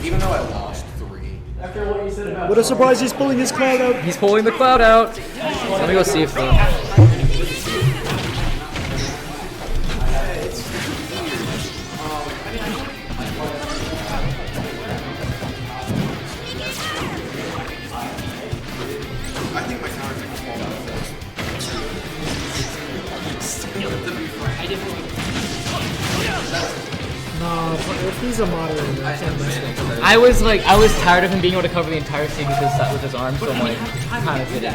Even though I lost 3. What a surprise, he's pulling his cloud out. He's pulling the cloud out. Let me go see if the... I think my counter pick is small out of No, but if he's a moderator, I can't mess with him. I was tired of him being able to cover the entire scene with his arm, so I'm like, kind of kidding.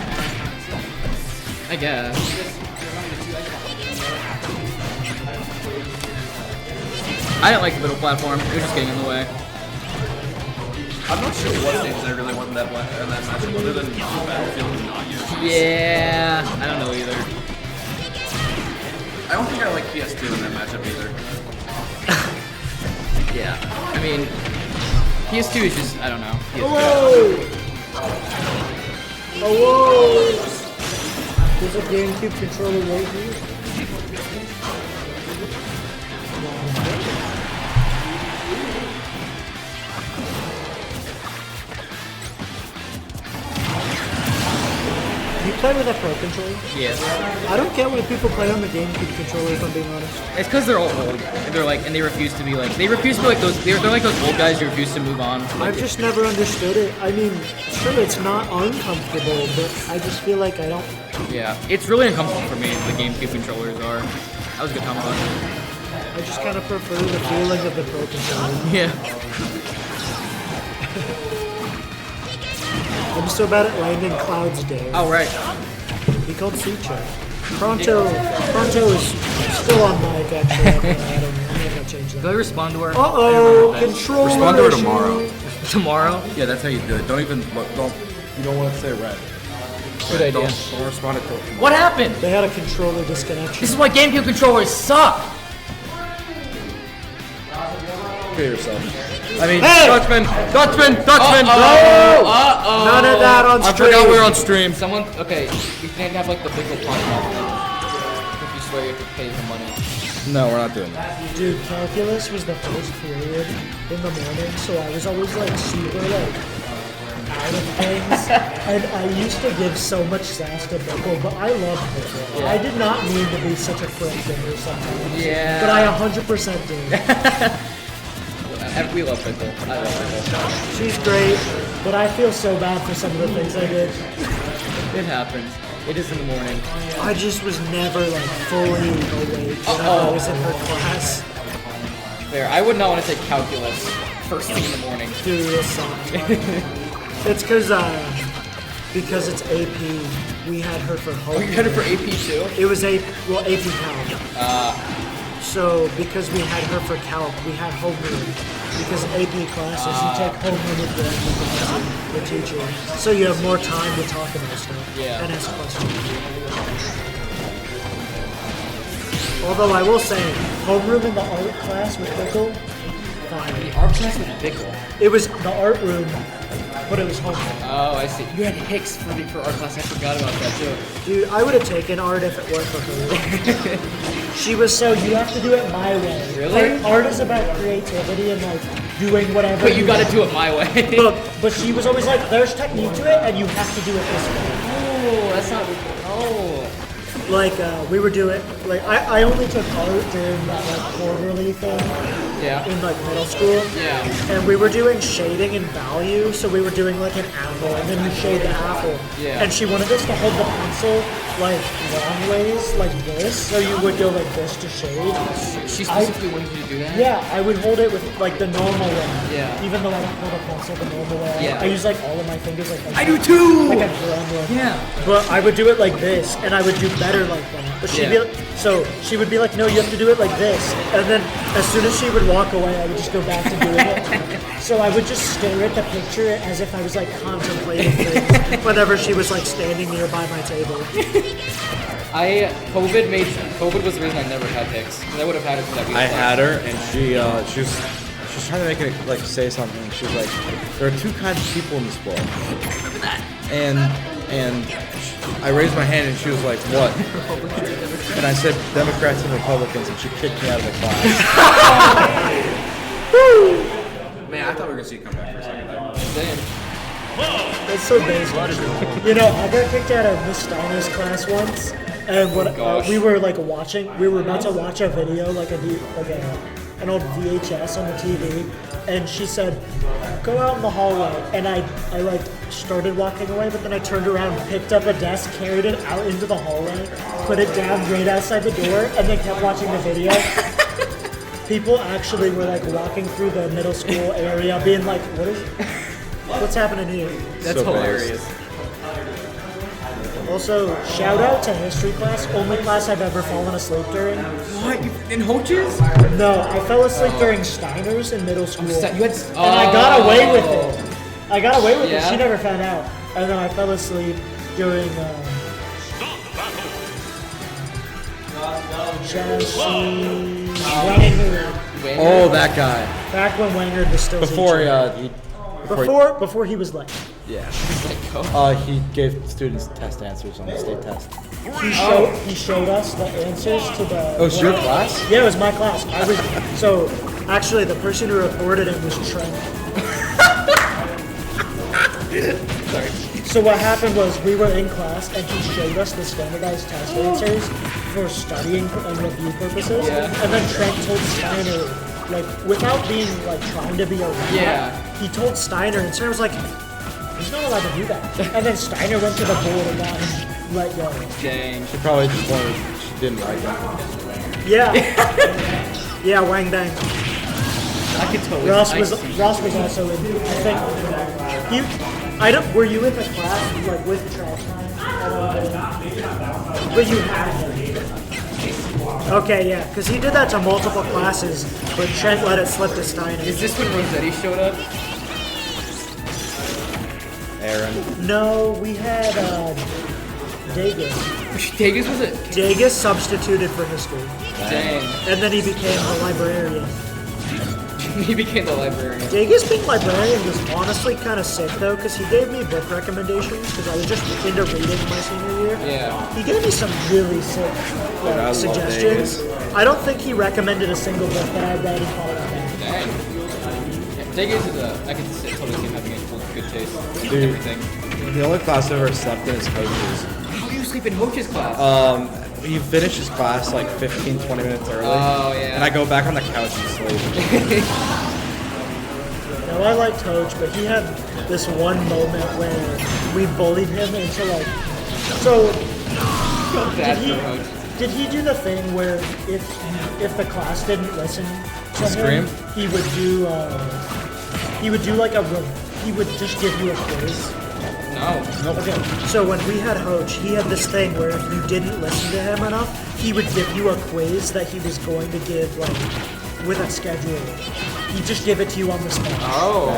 I guess. I didn't like the middle platform. It was just getting in the way. I'm not sure what stages I really want in that matchup other than Battlefield and not you. Yeah, I don't know either. I don't think I like PS2 in that matchup either. Yeah, I mean, PS2 is just, I don't know. Whoa! Oh, whoa! There's a GameCube controller right here. You play with a Pro controller? Yes. I don't get why people play on the GameCube controller, if I'm being honest. It's because they're all old. And they're like, and they refuse to be like those. They're like those old guys who refuse to move on. I've just never understood it. I mean, sure, it's not uncomfortable, but I just feel like I don't. Yeah, it's really uncomfortable for me. The GameCube controllers are. That was a good combo. I just kind of prefer the feeling of the Pro controller. Yeah. I'm so bad at landing Cloud's day. Oh right. He called Sucha. Pronto is still on mic actually. I don't know. I'm not gonna change that. Do I respond to her? Uh-oh, controller Respond to her issue. tomorrow. Tomorrow? Yeah, that's how you do it. Don't even look. You don't want to say red. Good idea. Don't respond to it. What happened? They had a controller disconnection. This is why GameCube controllers suck. Kill yourself. I mean, Hey! Dutchman. No! None of that on I stream. forgot we were on stream. Someone, okay, you can't have like the big old podcast. If you swear you have to pay the money. No, we're not doing that. Dude, calculus was the first period in the morning, so I was always like super like out of things. And I used to give so much sass to Bickle, but I loved Bickle. Yeah. I did not mean to be such a prick to her sometimes. Yeah. But I 100% did. We love Pickle. I love Pickle. She's great, but I feel so bad for some of the things I did. It happens. It is in the morning. I just was never like fully awake when I was in her class. There, I would not want to take calculus first thing in the morning. Dude, it sucked. It's because it's AP. We had her for home. Oh, you had it for AP too? It was AP Calc. So because we had her for Calc, we had homeroom. Because AP classes, you take homeroom with the teacher. So you have more time to talk about stuff and ask questions. Although I will say, homeroom in the art class with Bickle, fine. The art class with Pickle? It was the art room, but it was homeroom. Oh, I see. You had Hicks for art class. I forgot about that too. Dude, I would have taken art if it weren't for her. She was so, you have to do it my way. Really? Like, art is about creativity and like doing whatever. But you gotta do it my way. But she was always like, there's technique to it and you have to do it this way. Oh, that's not. Oh. Like, we were doing, like, I only took art during that like quarterly thing. Yeah. In like middle school. Yeah. And we were doing shading and value, so we were doing like an apple, and then you shade the apple. Yeah. And she wanted us to hold the pencil like long ways, like this, so you would go like this to shade. She specifically wanted you to do that? Yeah, I would hold it with like the normal way. Yeah. Even though I don't hold a pencil the normal way. Yeah. I use like all of my fingers like I do too! Like a drum. Yeah. But I would do it like this, and I would do better like that. But she'd be like, so she would be like, no, you have to do it like this. And then as soon as she would walk away, I would just go back to doing it. So I would just stare at the picture as if I was like contemplating things whenever she was like standing nearby my table. COVID was the reason I never had Hicks. Because I would have had it for that week. I had her, and she was trying to make it like say something. She was like, "There are two kinds of people in this world." Remember that? And I raised my hand, and she was like, "What?" And I said, "Democrats and Republicans," and she kicked me out of the class. Man, I thought we were gonna see it come back for a second there. Damn. It's so basic. You know, I got kicked out of Miss Steiner's class once, and what we were like watching, we were about to watch a video, like an old VHS on the TV, and she said, "Go out in the hallway," and I like started walking away, but then I turned around, picked up a desk, carried it out into the hallway, put it down right outside the door, and then kept watching the video. People actually were like walking through the middle school area, being like, "What's happening here?" That's So hilarious. Also, shout out to history class, only class I've ever fallen asleep during. What? In Hoches? No, I fell asleep during Steiner's in middle school. You had, And I got away with it. I got away with it. Yeah? She never found out. And then I fell asleep during Jesse Wenger. Oh, that guy. Back when Wenger was still Before teaching. Before he was late. yeah. He gave students test answers on the state test. He showed us the answers to the. Oh, it's your class? Yeah, it was my class. So actually the person who reported it was Trent. Sorry. So what happened was we were in class and he showed us the standardized test answers for studying and review purposes. Yeah. And then Trent told Steiner, like, without being like trying to be a rat, Yeah. he told Steiner, and Steiner was like, he's not allowed to do that. And then Steiner went to the board and got him let go. Dang. She probably just wanted, she didn't like him. Yeah. Yeah, Wang Bang. I could totally. Ross was also in, I think, were you in the class, like, with trash time? But you had him. Okay, yeah, because he did that to multiple classes, but Trent let it slip to Steiner. Is this when Rossetti showed up? Aaron. No, we had, Dagus. Dagus was it? Dagus substituted for history, Dang. and then he became a librarian. He became the librarian. Dagus being librarian was honestly kind of sick, though, because he gave me book recommendations, because I was just into reading my senior year. Yeah. He gave me some really sick I love suggestions. Dagus. I don't think he recommended a single book that I read and thought about that. Dang. Yeah, Dagus is I can totally see him having a good taste. Dude. Everything. The only class I've ever slept in is coaches. How do you sleep in Hoch's class? He finishes class like 15, 20 minutes early. Oh, yeah. And I go back on the couch and sleep. Now, I liked Coach, but he had this one moment where we bullied him into like. So, Bad for Hoch. did he do the thing where if the class didn't listen to Scream? him, he would do like he would just give you a quiz? No. Okay, so when we had Hoach, he had this thing where if you didn't listen to him enough, he would give you a quiz that he was going to give, like, with a schedule. He'd just give it to you on the spot. Oh.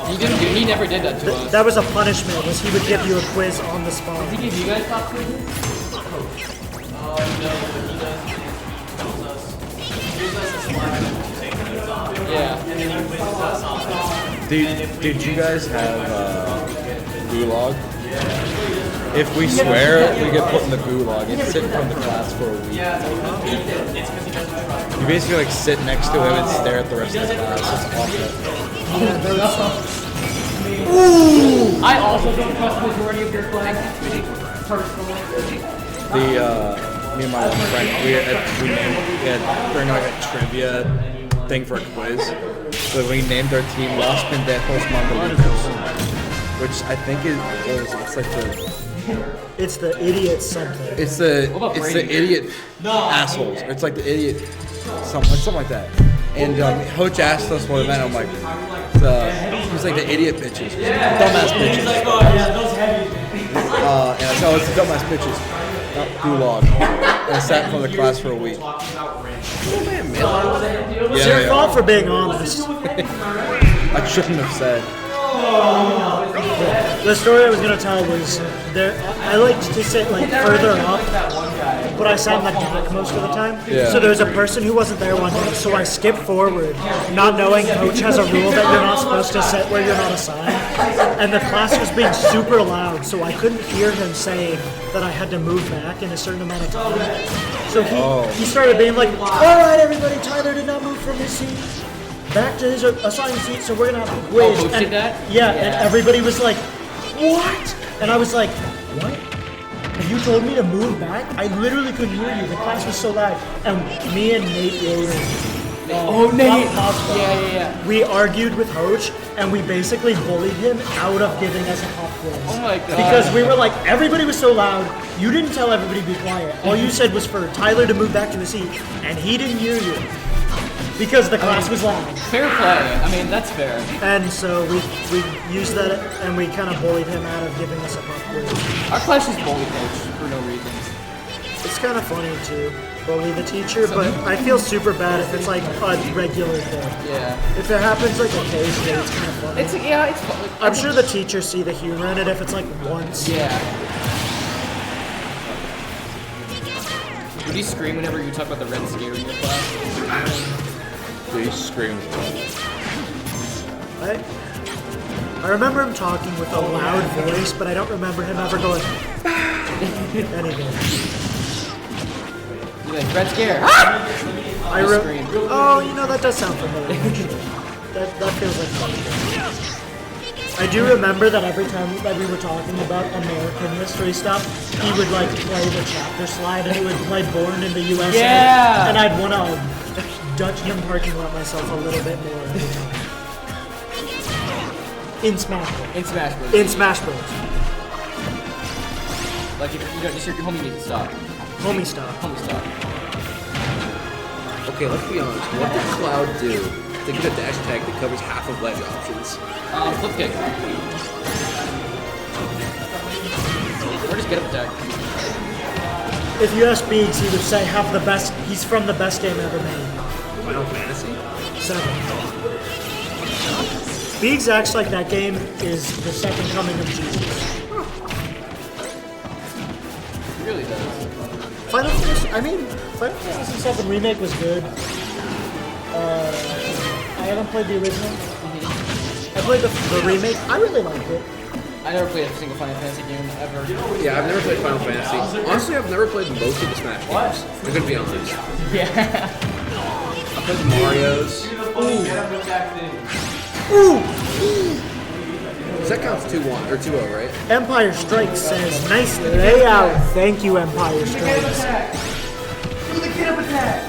He never did that to us. That was a punishment, was he would give you a quiz on the spot. Did he give you guys top quizzes? Yeah. Did you guys have gulag? If we swear, we get put in the gulag and sit in front of the class for a week. You basically like sit next to him and stare at the rest of the class. It's awful. I also don't trust the majority of your flag. Personally. Me and my one friend, we had during like a trivia thing for a quiz. So we named our team Los Pendejos Mongolitos, which I think it's like It's the idiot something. it's the idiot assholes. It's like the idiot something like that. And Hoach asked us what it meant. I'm like, he's like the idiot bitches, dumbass bitches. And I said, oh, it's the dumbass bitches. Gulag. And I sat in front of the class for a week. It's your fault for being honest. I shouldn't have said. The story I was gonna tell was there. I liked to sit like further up, but I sat in the back most of the time. Yeah. So there was a person who wasn't there one day, so I skipped forward, not knowing Coach has a rule that you're not supposed to sit where you're not assigned. And the class was being super loud, so I couldn't hear him saying that I had to move back in a certain amount of time. So he started being like, "All right, everybody, Tyler did not move from his seat." back to his assigned seat, so we're gonna have a quiz. Coach did that? Yeah, and everybody was like, what? And I was like, what? And you told me to move back? I literally couldn't hear you. The class was so loud. And me and Nate Yoder. Nate! Yeah. We argued with Hoach, and we basically bullied him out of giving us a pop quiz. Oh my god. Because we were like, everybody was so loud, you didn't tell everybody to be quiet. All you said was for Tyler to move back to the seat, and he didn't hear you. Because the class was loud. Fair play. I mean, that's fair. And so we used that, and we kind of bullied him out of giving us a pop quiz. Our class is bully coach for no reason. It's kind of funny to bully the teacher, but I feel super bad if it's like a regular thing. Yeah. If it happens like occasionally, it's kind of funny. It's fun. I'm sure the teachers see the humor in it if it's like once. Yeah. Would you scream whenever you talk about the red scare in your class? Yeah, he screams. I remember him talking with a loud voice, but I don't remember him ever going anything. You're like, red scare. Scream. Oh, you know, that does sound familiar. that feels like fun. I do remember that every time that we were talking about American history stuff, he would like play the chapter slide and it would play Born in the USA. Yeah! And I'd want to Dutch him parking lot myself a little bit more every time. In Smash Bros. In Smash Bros. In Smash Bros. Like, if you don't just your homie needs to stop. Homie stop. Homie stop. Okay, let's be honest. What did Cloud do to get a dash attack that covers half of ledge options? Flip kick. Or just get up attack. If you ask Biggs, he would say he's from the best game ever made. Final Fantasy? 7. Biggs acts like that game is the second coming of Jesus. It really does. Final Fantasy 7 Remake was good. I haven't played the original. I played the remake. I really liked it. I never played a single Final Fantasy game ever. Yeah, I've never played Final Fantasy. Honestly, I've never played most of the Smash games. I'm gonna be honest. Yeah. I played the Marios. Ooh! That counts 2-1 or 2-0, right? Empire Strikes says, nice layout. Thank you, Empire Strikes. Do the get up attack!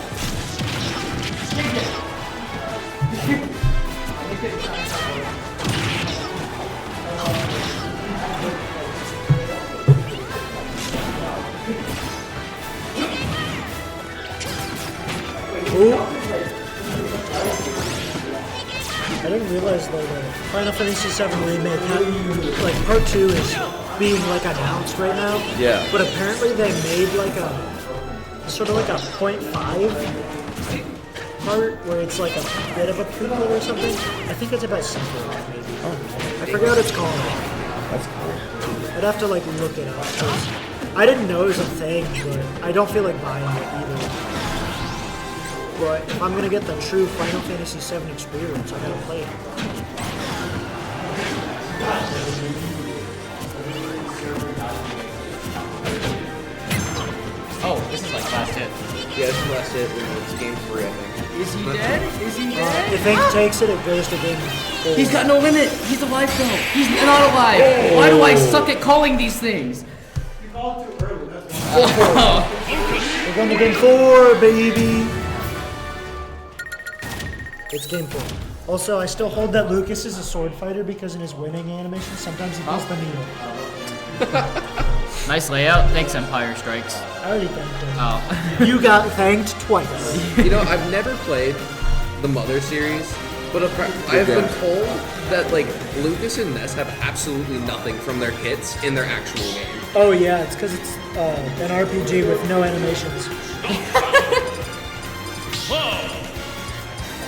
Ooh. I didn't realize though that Final Fantasy VII Remake had, like Part 2 is being like announced right now. Yeah. But apparently they made like a sort of like a 0.5 part where it's like a bit of a prequel or something. I think it's about Sephiroth maybe. Oh. I forget what it's called. That's cool. I'd have to like look it up. 'Cause I didn't know it was a thing, but I don't feel like buying it either. But if I'm gonna get the true Final Fantasy VII experience, I gotta play it. Oh, this is like last hit. Yeah, this is the last hit. It's game 3, I think. Is he dead? Is he dead? If Ink takes it, it goes to game 4. He's got no limit. He's alive though. He's not alive. Why do I suck at calling these things? We're going to game 4, baby! It's game 4. Also, I still hold that Lucas is a sword fighter because in his winning animation, sometimes he does the needle. Nice layout. Thanks, Empire Strikes. I already thanked him. Oh. You got thanked twice. You know, I've never played the Mother series, but I've been told that like Lucas and Ness have absolutely nothing from their hits in their actual game. Oh yeah, it's because it's an RPG with no animations.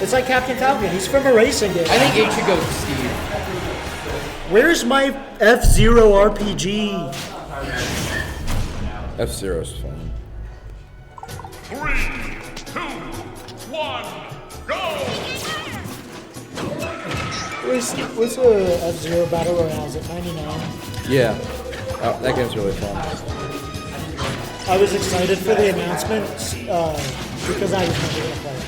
It's like Captain Falcon. He's from a racing game. I think it should go to Steve. Where's my F-Zero RPG? F-Zero's fun. 3, 2, 1, go! What's a F-Zero Battle Royale? Is it 99? Yeah. That game's really fun. I was excited for the announcement because I was never going to play it.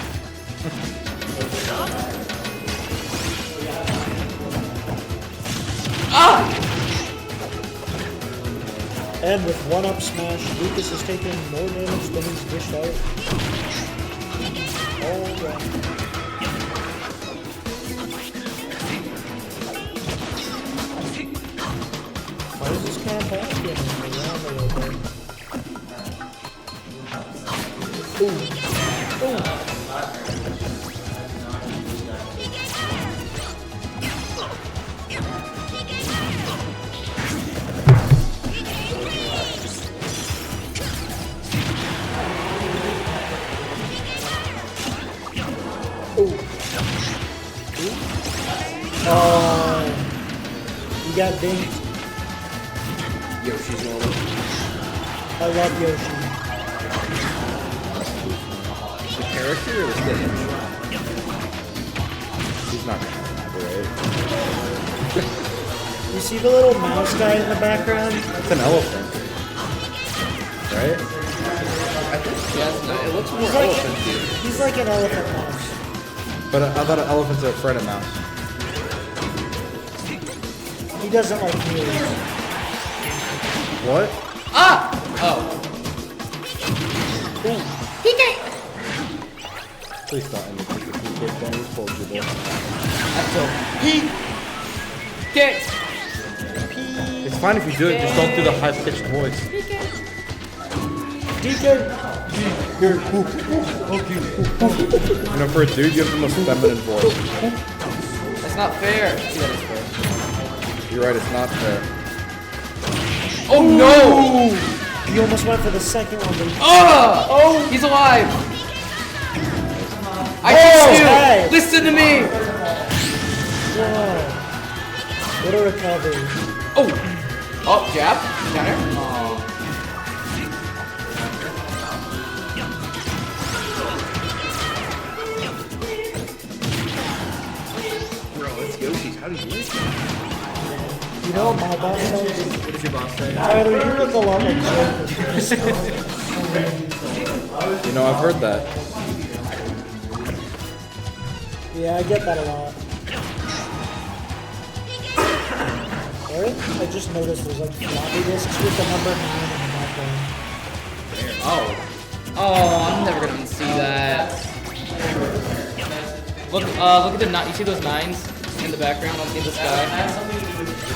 And with one up smash, Lucas is taking more damage than he's dished out. Alright. How does this camp back in around a little bit? Ooh. Ooh. Oh, you got dinked. Yoshi's normal. I love Yoshi. The character or the stage? He's not gonna elaborate. You see the little mouse guy in the background? It's an elephant. Right? It looks more He's like- elephant-y. He's like an elephant mouse. But I thought an elephant's a friend of mouse. He doesn't like me. What? Ah! Oh. Please don't end the PK thing. We told you this. That's all. Get. It's fine if you do it, just don't do the high-pitched voice. DK! You know, for a dude, you have the most feminine voice. That's not fair. See, that is fair. You're right, it's not fair. Oh no! You almost went for the second one, but Oh! He's alive! I hey! can Listen to me! whoa. What a recovery. Oh! Oh, jab? Down air? Oh. Bro, it's Yoshi's. How do you do it? You know what my boss says? What does your boss say? Tyler, you look a lot like Joker. You know, I've heard that. Yeah, I get that a lot. Alright, I just noticed there's like floppy disks with the number 9 in the background. Oh, I'm never gonna see that. Look at the you see those 9s in the background in the sky?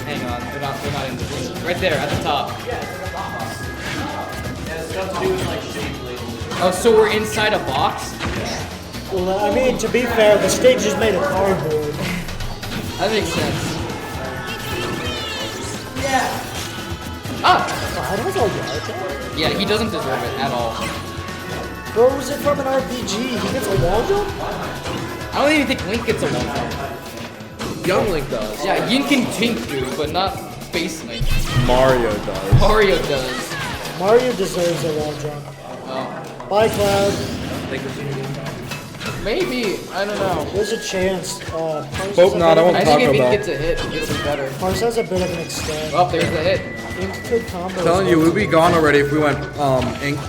Hang on, they're not in the right there at the top. Oh, so we're inside a box? Well, I mean, to be fair, the stage is made of cardboard. That makes sense. Ah! Oh, I don't know why. Yeah, he doesn't deserve it at all. Where was it from an RPG? He gets a wall jump? I don't even think Link gets a one jump. Young Link does. Yeah, Yin can Tink do, but not Base Link. Mario does. Mario does. Mario deserves a wall jump. Oh. Bye, Cloud. Like the Maybe, I don't know. There's a chance. Parz Hope has a not, bit I of won't I an- think if he Taco Bell. gets a hit, it'll be better. Parz has a bit of an extent. Oh, there's the hit. Link could combo. I'm telling you, we'd be gone already if we went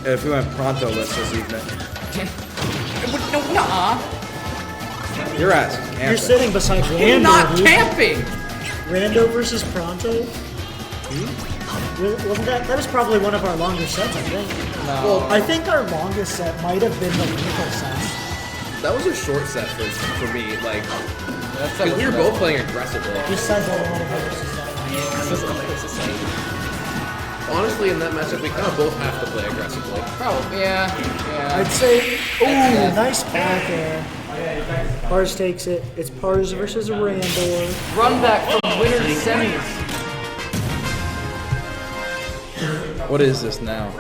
if we went pronto-less this evening. No, nuh-uh. Your ass. You're Camping. sitting beside You're Rando, not dude. camping! Rando versus Pronto? Wasn't that was probably one of our longer sets, I think. No. Well, I think our longest set might have been the Nico sets. That was a short set for me, like, That's because we were both playing aggressively. He says a lot of other society. Honestly, in that matchup, we kind of both have to play aggressively. Probably, yeah. I'd say, ooh, nice back air. Parz takes it. It's Parz versus Randor. Run back from winner semis. What is this now?